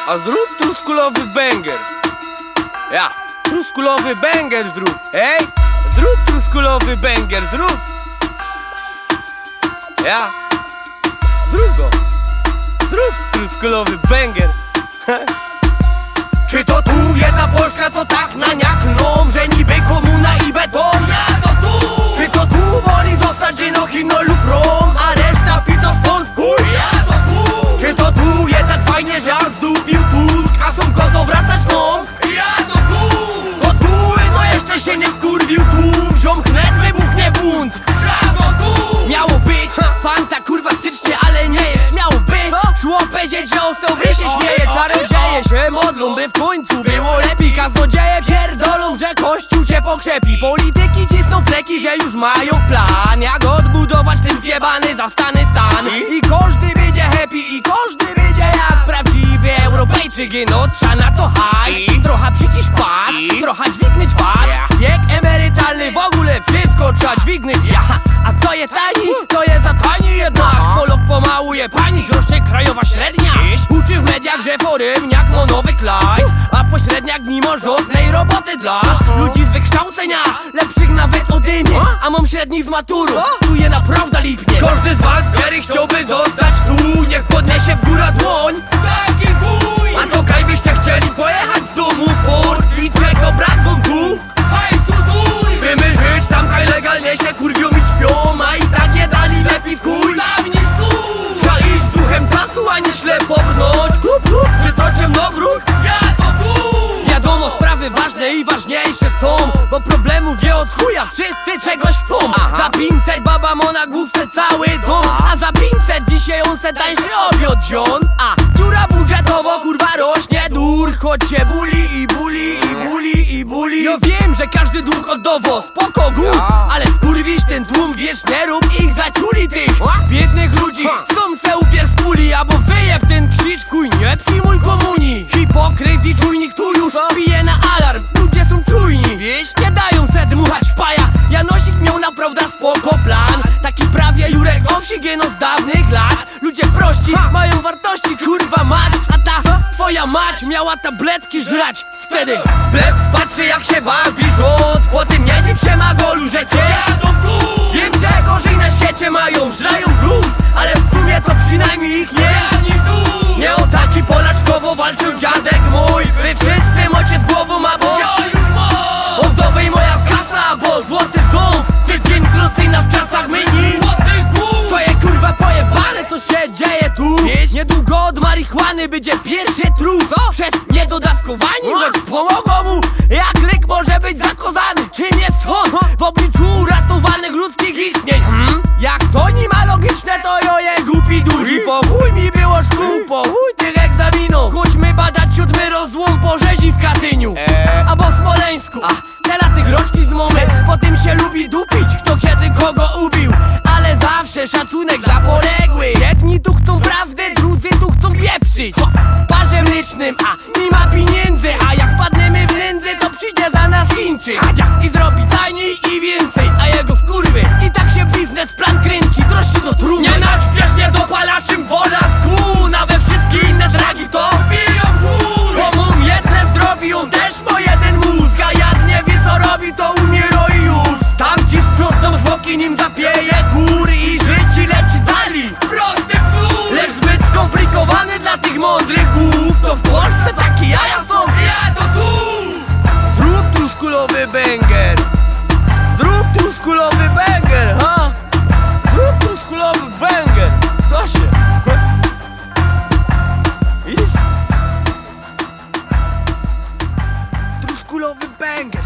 A zrób truskulowy banger. Ja, truskulowy banger zrób. Ej, zrób truskulowy banger, zrób. Ja, zrób go. Zrób truskulowy banger. Czy to tu jedna Polska, co tak naniakną, że niby komuna i beton? Ja to tu! Czy to tu woli zostać Gino, Hino lub Rom, a reszta pito stąd w chuj? Ja to tu! Czy to tu jest tak fajnie, że aż zdupił Tusk, a są kozo wracaćną? Ja to tu! To tu, no jeszcze się nie wkurwił tłum, ziom chnet wybuchnie bunt. Żago tu! Miało być fanta, kurwa stycznie, ale nie jest. Miało być, szło powiedzieć, że oseł wy się śmieje. Czarodzieje się modlą, by w końcu było lepiej. Kaznodzieje pierdolą, że kościół cię pokrzepi. Polityki cisną fleki, że już mają plan, jak odbudować ten zjebany zastany stan. I każdy będzie happy, i każdy będzie jak prawdziwy Europejczyk. No trza na to hajs, trochę przycisz pas, trochę dźwignąć VAT. Wiek emerytalny, w ogóle wszystko trzeba dźwignąć. A co je tani? To je za tani jednak. Polok pomału je pani, rośnie krajowa średnia. Uczy w mediach, że forymniak no nowy klaj, a pośredniak mimo żadnej roboty dla ludzi z wykształcenia, lepszych nawet ode mnie. A mam średni z maturu, tu je naprawdę lipnie. Każdy z was, który chciałby zostać tu, niech podniesie w górę dłoń. Taki chuj! A to kaj byście chcieli pojechać z domu Ford i czego brak wam tu? Hajsu duj! Chcemy żyć tam, kaj legalnie się kurwią i śpią, a i tak je dali lepiej w chuj tam niż tu. Trzeba iść z duchem czasu, a nie ślepo brnąć. Czy to ciemnogród? Ja to tu! Wiadomo, sprawy ważne i ważniejsze są, bo problemów wie od chuja, wszyscy czegoś chcą. Za 500 baba ma na główce cały dom, a za 500 dzisiaj on se tańszy obiad zion. A dziura budżetowo kurwa rośnie dur, choć się buli i buli i buli i buli. Ja wiem, że każdy dług oddawo, spoko gut, ale wkurwisz ten tłum, wiesz, nie rób ich zaciuli tych biednych ludzi, są se upier z puli, albo wyjeb ten krzyż w chuj, nie przyjmuj komunii. Hipokryzji czujnik tu już bije na alarm, ludzie są czujni, wiesz, nie dają se dmuchać w paja. Janosik miał naprawdę spoko plan, taki prawie Jurek Owsik jeno z dawnych lat. Ludzie prości, mają wartości, kurwa mać, a ta twoja mać miała tabletki żrać. Wtedy plebs patrzy jak się bawi rząd, po tym nie dziw się ma golu, że cię jadą tu. Wiem, że gorzej na świecie mają, żrają gruz, ale w sumie to przynajmniej ich nie ani tu. Nie o taki Polaczkowo walczył dziadek mój, wy wszyscy macie z głową, a bo ja już mam. Oddowej moja kasa, bo złoty ząb, tydzień krócej na w czasach myni. To je kurwa pojebane, co się dzieje tu. Niedługo od marihuany będzie pierwszy trud przez niedodawkowanie, choć pomogło mu, jak lek może być zakozany. Czym jest on w obliczu uratowanych ludzkich istnień? Jak to nie ma logiczne, to joje głupi durki. Po chuj mi było szkół, po chuj tych egzaminów. Chodźmy badać 7. rozłom po rzezi w Katyniu albo w Smoleńsku. Te laty roczki z mamy, potem się lubi dupić, kto kiedy kogo ubił. Ale zawsze szacunek dla poległych. Jedni tu chcą prawdy, drudzy tu chcą pieprzyć. W parze mlecznym, a nie ma pieniędzy, a jak padniemy w nędzy, to przyjdzie za nas Chińczyk i zrobi taniej i więcej, a jego wkurwy. I tak się biznesplan kręci, troszczy do trumny. Nie naćpiesz mnie dopalaczym wola z kół, na we wszystkie inne dragi to biją gór. Bo mam jedne zdrowie, on też ma jeden mózg, a jak nie wie co robi, to umiera i już. Tam ci sprzątną zwłoki, nim zapieje kur i życie leci dali. Prosty wzór, lecz zbyt skomplikowany dla tych mądrych głów. To w Polsce takie jaja są, ja to tu. Zrób truskulowy banger. Zrób truskulowy banger, ha? Zrób truskulowy banger. To się. Widzisz? Truskulowy banger.